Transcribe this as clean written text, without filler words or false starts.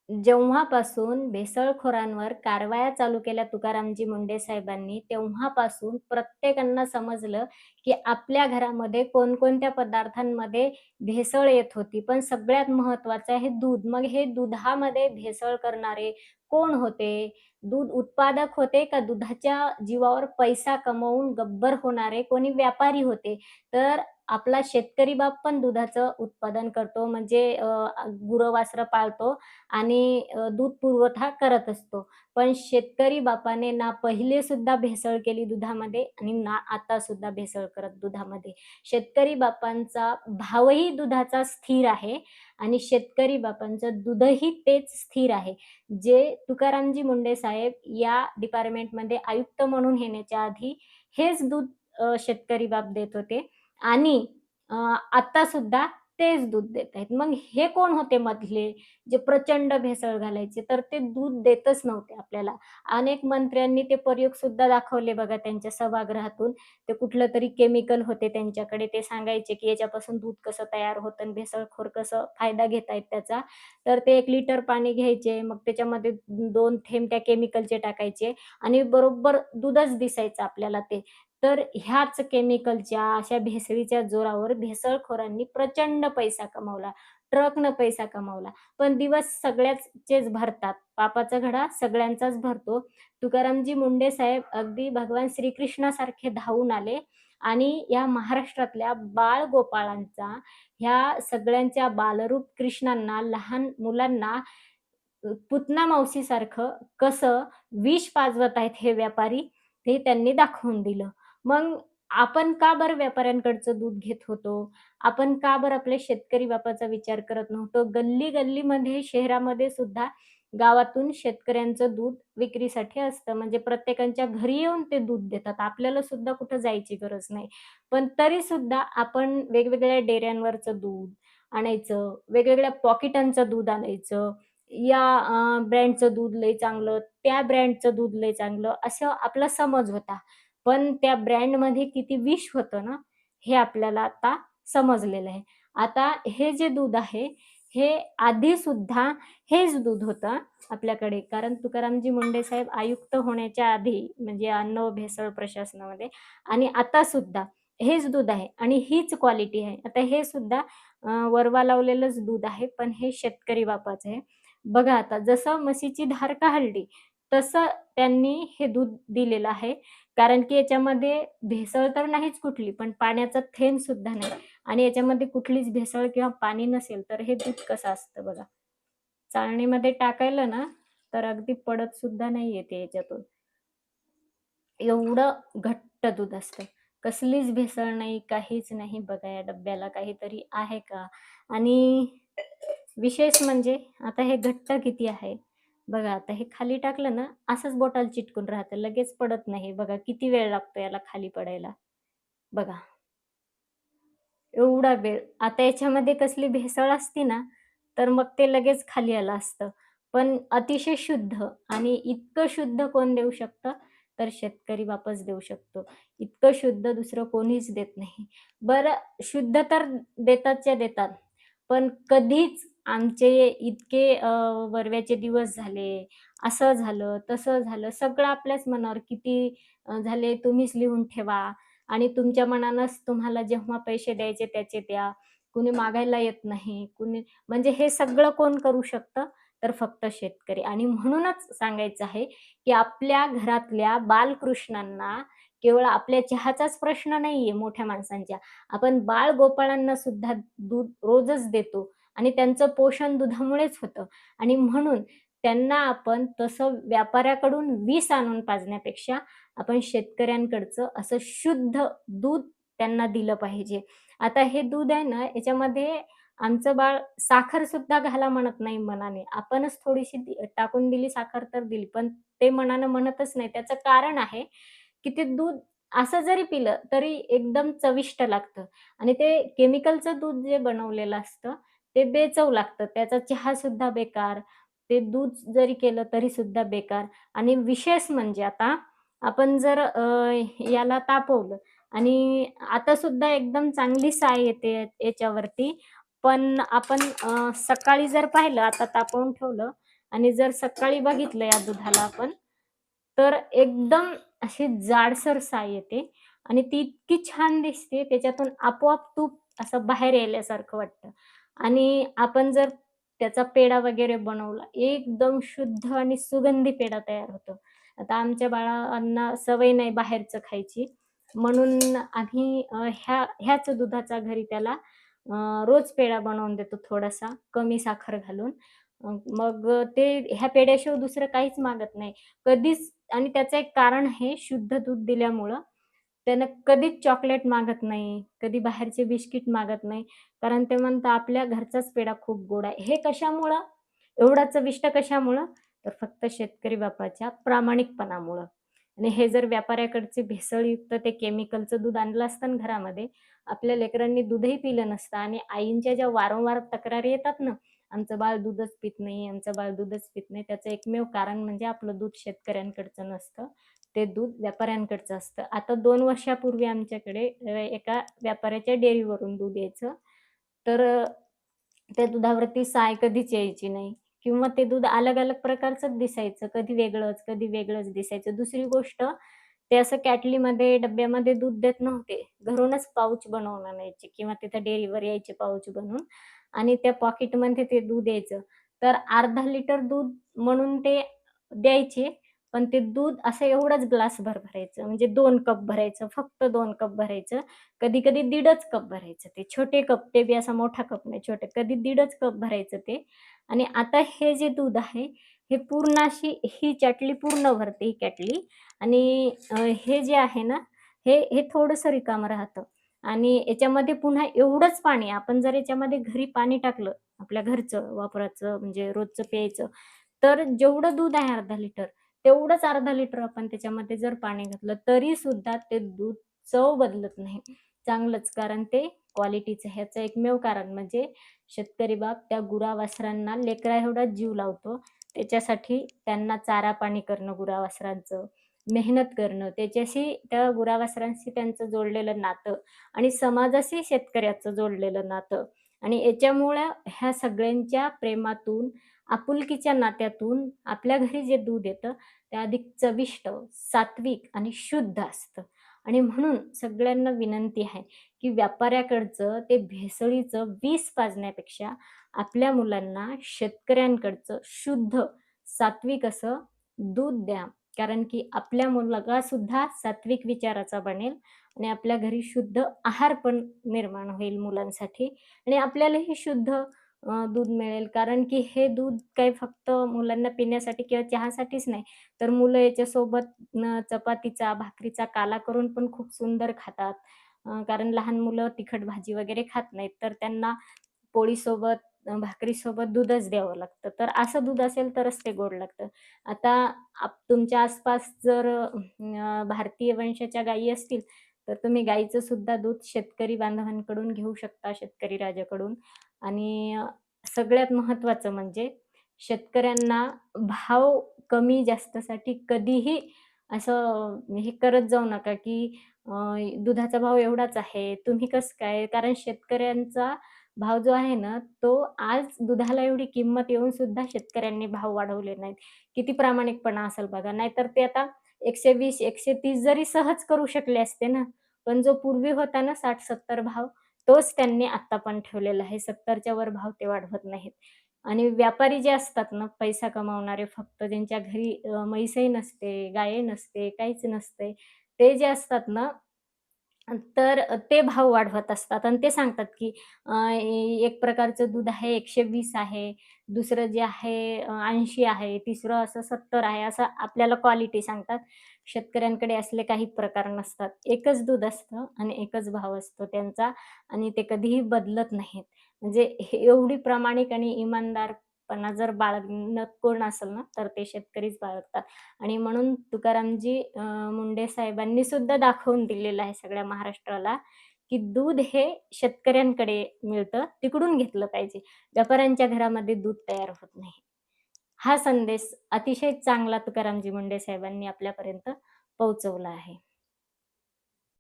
जेव्हापासून भेसळखोरांवर कारवाया चालू केल्या तुकारामजी मुंडे साहेबांनी, तेव्हापासून प्रत्येकांना समजलं, की आपल्या घरामध्ये कोणकोणत्या पदार्थांमध्ये भेसळ येत होती. पण सगळ्यात महत्त्वाचं आहे दूध. मग हे दुधामध्ये भेसळ करणारे कोण होते? दूध उत्पादक होते का दुधाच्या जीवावर पैसा कमवून गब्बर होणारे कोणी व्यापारी होते? तर आपला शेतकरी बाप पण दुधाचं उत्पादन करतो म्हणजे गुरं-वासरं पाळतो आणि दूध पुरवठा करत असतो. पण शेतकरी बापाने ना पहिले सुद्धा भेसळ केली दुधामध्ये आणि ना आता सुद्धा भेसळ करत दुधामध्ये. शेतकरी बापांचा भावही दुधाचा स्थिर आहे आणि शेतकरी बापांचं दूधही तेच स्थिर आहे. जे तुकारामजी मुंडे साहेब या डिपार्टमेंटमध्ये आयुक्त म्हणून येण्याच्या आधी हेच दूध शेतकरी बाप देत होते आणि अ, आता सुद्धा तेच दूध देत आहेत. मग हे कोण होते मधले? जे प्रचंड भेसळ घालायचे, तर ते दूध देतच नव्हते आपल्याला. अनेक मंत्र्यांनी ते प्रयोग सुद्धा दाखवले बघा त्यांच्या सभागृहातून. ते कुठलं तरी केमिकल होते त्यांच्याकडे. ते सांगायचे, की याच्यापासून दूध कसं तयार होतं आणि भेसळखोर कसं फायदा घेतायत त्याचा. तर ते 1 लिटर पाणी घ्यायचे, मग त्याच्यामध्ये 2 थेंब त्या केमिकलचे टाकायचे आणि बरोबर दूधच दिसायचं आपल्याला ते. तर ह्याच केमिकलच्या, अशा भेसळीच्या जोरावर भेसळखोरांनी प्रचंड पैसा कमवला. ट्रकनं पैसा कमावला. पण दिवस सगळ्याचेच भरतात. पापाचा घडा सगळ्यांचाच भरतो. तुकारामजी मुंडे साहेब अगदी भगवान श्रीकृष्णासारखे धावून आले आणि या महाराष्ट्रातल्या बाळगोपाळांचा, ह्या सगळ्यांच्या बालरूप कृष्णांना, लहान मुलांना पूतना मावशीसारखं कसं विष पाजवत आहेत हे व्यापारी, ते त्यांनी दाखवून दिलं. मग आपण का बरं व्यापाऱ्यांकडचं दूध घेत होतो? आपण का बरं आपल्या शेतकरी बापाचा विचार करत नव्हतो? गल्ली-गल्लीमध्ये, शहरामध्ये सुद्धा गावातून शेतकऱ्यांचं दूध विक्रीसाठी असतं. म्हणजे प्रत्येकाच्या घरी येऊन ते दूध देतात. आपल्याला सुद्धा कुठं जायची गरज नाही. पण तरीसुद्धा आपण वेगवेगळ्या डेअऱ्यांवरचं दूध आणायचं, वेगवेगळ्या पॉकेटांचं दूध आणायचं. या ब्रँडचं दूध लय चांगलं, त्या ब्रँडचं दूध लय चांगलं, असं आपला समज होता. पण त्या ब्रँडमध्ये किती विष होतं ना, हे आपल्याला आता समजलेलं आहे. आता हे जे दूध आहे, हे आधीसुद्धा हेच दूध होतं आपल्याकडे. कारण तुकारामजी मुंडे साहेब आयुक्त होण्याच्या आधी म्हणजे अन्न व भेसळ प्रशासनामध्ये आणि आतासुद्धा हेच दूध आहे आणि हीच क्वालिटी आहे. आता हे सुद्धा वरवा लावलेलंच दूध आहे, पण हे शेतकरी बापाचं आहे. बघा आता जसं म्हशीची धार काढली, तसं त्यांनी हे दूध दिलेलं आहे. कारण की याच्यामध्ये भेसळ तर नाहीच कुठली, पण पाण्याचा थेंब सुद्धा नाही आणि याच्यामध्ये कुठलीच भेसळ किंवा पाणी नसेल, तर हे दूध कसं असतं बघा. चाळणीमध्ये टाकायला ना, तर अगदी पडत सुद्धा नाहीये ते याच्यातून. एवढं घट्ट दूध असतं. कसलीच भेसळ नाही, काहीच नाही. बघा या डब्याला काहीतरी आहे का? आणि विशेष म्हणजे आता हे घट्ट किती आहे. बघा आता हे खाली टाकलं ना, असंच बोटाला चिटकून राहतं. लगेच पडत नाही. बघा किती वेळ लागतो याला खाली पडायला. बघा एवढा वेळ. आता याच्यामध्ये कसली भेसळ असती ना, तर मग ते लगेच खाली आलं असतं. पण अतिशय शुद्ध आणि इतकं शुद्ध कोण देऊ शकतं? तर शेतकरी बापच देऊ शकतो. इतकं शुद्ध दुसरं कोणीच देत नाही. बरं शुद्ध तर देतातच्या देतात. पण कधीच आमचे इतके वरव्याचे दिवस झाले, असं झालं, तसं झालं, सगळं आपल्याच मनावर किती झाले तुम्हीच लिहून ठेवा आणि तुमच्या मनानंच तुम्हाला जेव्हा पैसे द्यायचे त्याचे द्या. कुणी मागायला येत नाही. कुणी म्हणजे हे सगळं कोण करू शकतं? तर फक्त शेतकरी आणि म्हणूनच सांगायचं आहे, की आपल्या घरातल्या बालकृष्णांना केवळ आपल्या चहाचाच प्रश्न नाहीये मोठ्या माणसांच्या. आपण बाळगोपाळांना सुद्धा दूध रोजच देतो आणि त्यांचं पोषण दुधामुळेच होतं आणि म्हणून त्यांना आपण तसं व्यापाऱ्याकडून विष आणून पाजण्यापेक्षा आपण शेतकऱ्यांकडचं असं शुद्ध दूध त्यांना दिलं पाहिजे. आता हे दूध आहे ना, याच्यामध्ये आमचं बाळ साखर सुद्धा घाला म्हणत नाही मनाने. आपणच थोडीशी टाकून दिली साखर तर दिली, पण ते मनानं म्हणतच नाही. त्याचं कारण आहे, की ते दूध असं जरी पिलं तरी एकदम चविष्ट लागतं आणि ते केमिकलचं दूध जे बनवलेलं असतं, ते बेचव लागतं. त्याचा चहासुद्धा बेकार, ते दूध जरी केलं तरीसुद्धा बेकार आणि विशेष म्हणजे आता आपण जर याला तापवलं आणि आता सुद्धा एकदम चांगली साय येते याच्यावरती. पण आपण सकाळी जर पाहिलं आता तापवून ठेवलं आणि जर सकाळी बघितलं या दुधाला आपण, तर एकदम अशी जाडसर साय येते आणि ती इतकी छान दिसते, त्याच्यातून आपोआप तूप असं बाहेर यायल्यासारखं वाटतं. आणि आपण जर त्याचा पेढा वगैरे बनवला, एकदम शुद्ध आणि सुगंधी पेढा तयार होतो. आता आमच्या बाळांना सवय नाही बाहेरचं खायची, म्हणून आम्ही ह्याच दुधाचा घरी त्याला रोज पेढा बनवून देतो थोडासा, कमी साखर घालून. मग ते ह्या पेढ्याशिवाय दुसरं काहीच मागत नाही. कधीच आणि त्याचं एक कारण आहे शुद्ध दूध दिल्यामुळं त्यानं कधीच चॉकलेट मागत नाही, कधी बाहेरचे बिस्किट मागत नाही. कारण ते म्हणतात आपल्या घरचाच पेढा खूप गोड आहे. हे कशामुळं? एवढा चविष्ट कशामुळं? तर फक्त शेतकरी बापाच्या प्रामाणिकपणामुळं. आणि हे जर व्यापाऱ्याकडचे भेसळयुक्त ते केमिकलचं दूध आणलं असतं ना घरामध्ये, आपल्या लेकरांनी दूधही पिलं नसतं आणि आईंच्या ज्या वारंवार तक्रारी येतात ना, आमचं बाळ दूधच पित नाही, आमचं बाळ दूधच पित नाही. त्याचं एकमेव कारण म्हणजे आपलं दूध शेतकऱ्यांकडचं नसतं. ते दूध व्यापाऱ्यांकडचं असतं. आता 2 वर्षापूर्वी आमच्याकडे एका व्यापाऱ्याच्या डेअरीवरून दूध यायचं. तर त्या दुधावरती साय कधीच यायची नाही किंवा ते दूध अलग-अलग प्रकारचंच दिसायचं. कधी वेगळंच, कधी वेगळंच दिसायचं. दुसरी गोष्ट ते असं कॅटलीमध्ये, डब्यामध्ये दूध देत नव्हते. घरूनच पाउच बनवून आणायचे किंवा तिथं डेअरीवर यायचे पाउच बनवून आणि त्या पॉकेटमध्ये ते दूध यायचं. तर अर्धा लिटर दूध म्हणून ते द्यायचे, पण ते दूध असं एवढाच ग्लासभर भरायचं. म्हणजे 2 कप भरायचं, फक्त 2 कप भरायचं. कधी-कधी 1.5च कप भरायचं ते. छोटे कप, ते बी असा मोठा कप नाही, छोटे. कधी 1.5च कप भरायचं ते. आणि आता हे जे दूध आहे, हे पूर्ण अशी ही कॅटली पूर्ण भरते ही कॅटली आणि हे जे आहे ना, हे थोडंसं रिकामं राहतं आणि याच्यामध्ये पुन्हा एवढंच पाणी आपण जर याच्यामध्ये घरी पाणी टाकलं, आपल्या घरचं वापराचं म्हणजे रोजचं प्यायचं, तर जेवढं दूध आहे अर्धा लिटर, तेवढंच अर्धा लिटर आपण त्याच्यामध्ये जर पाणी घातलं, तरीसुद्धा ते दूध चव बदलत नाही. चांगलंच, कारण ते क्वालिटीचं. ह्याचं एकमेव कारण म्हणजे शेतकरी बाप त्या गुरावासरांना लेकराएवढा जीव लावतो. त्याच्यासाठी त्यांना चारा-पाणी करणं गुरावासरांचं, मेहनत करणं, त्याच्याशी त्या गुरावासरांशी त्यांचं जोडलेलं नातं आणि समाजाशी शेतकऱ्याचं जोडलेलं नातं आणि याच्यामुळं ह्या सगळ्यांच्या प्रेमातून, आपुलकीच्या नात्यातून आपल्या घरी जे दूध येतं, ते अधिक चविष्ट, सात्विक आणि शुद्ध असतं. आणि म्हणून सगळ्यांना विनंती आहे, की व्यापाऱ्याकडचं ते भेसळीचं विष पाजण्यापेक्षा आपल्या मुलांना शेतकऱ्यांकडचं शुद्ध, सात्विक असं दूध द्या. कारण की आपल्या मुलगासुद्धा सात्विक विचाराचा बनेल आणि आपल्या घरी शुद्ध आहार पण निर्माण होईल मुलांसाठी आणि आपल्यालाही शुद्ध दूध मिळेल. कारण की हे दूध काही फक्त मुलांना पिण्यासाठी किंवा चहासाठीच नाही, तर मुलं याच्यासोबत चपातीचा, भाकरीचा काला करून पण खूप सुंदर खातात. कारण लहान मुलं तिखट भाजी वगैरे खात नाहीत, तर त्यांना पोळीसोबत, भाकरीसोबत दूधच द्यावं लागतं. तर असं दूध असेल तरच ते गोड लागतं. आता तुमच्या आसपास जर भारतीय वंशाच्या गायी असतील, तर तुम्ही गाईचं सुद्धा दूध शेतकरी बांधवांकडून घेऊ शकता, शेतकरी राजाकडून. आणि सगळ्यात महत्त्वाचं म्हणजे शेतकऱ्यांना भाव कमी जास्तसाठी कधीही असं हे करत जाऊ नका, की अ, दुधाचा भाव एवढाच आहे, तुम्ही कसं काय? कारण शेतकऱ्यांचा भाव जो आहे ना, तो आज दुधाला एवढी किंमत येऊन सुद्धा शेतकऱ्यांनी भाव वाढवले नाहीत. किती प्रामाणिकपणा असेल बघा. नाहीतर ते आता 120, 130 जरी सहज करू शकले असते ना, पण जो पूर्वी होता ना 60-70 भाव, तोच त्यांनी आत्ता पण ठेवलेला आहे. 70च्या वर भाव ते वाढवत नाहीत. आणि व्यापारी जे असतात ना, पैसा कमावणारे फक्त ज्यांच्या घरी म्हैसही नसते, गायही नसते, काहीच नसते, ते जे असतात ना, तर ते भाव वाढवत असतात आणि ते सांगतात, की एक प्रकारचं दूध आहे 120 आहे, दुसरं जे आहे 80 आहे, तिसरं असं 70 आहे, असं आपल्याला क्वालिटी सांगतात. शेतकऱ्यांकडे असले काही प्रकार नसतात. एकच दूध असतं आणि एकच भाव असतो त्यांचा आणि ते कधीही बदलत नाहीत. म्हणजे हे एवढी प्रामाणिक आणि इमानदारपणा जर बाळगणं कोण असेल ना, तर ते शेतकरीच बाळगतात. आणि म्हणून तुकारामजी मुंडे साहेबांनी सुद्धा दाखवून दिलेलं आहे सगळ्या महाराष्ट्राला, की दूध हे शेतकऱ्यांकडे मिळतं, तिकडून घेतलं पाहिजे. व्यापाऱ्यांच्या घरामध्ये दूध तयार होत नाही. हा संदेश अतिशय चांगला तुकारामजी मुंडे साहेबांनी आपल्यापर्यंत पोहोचवला आहे.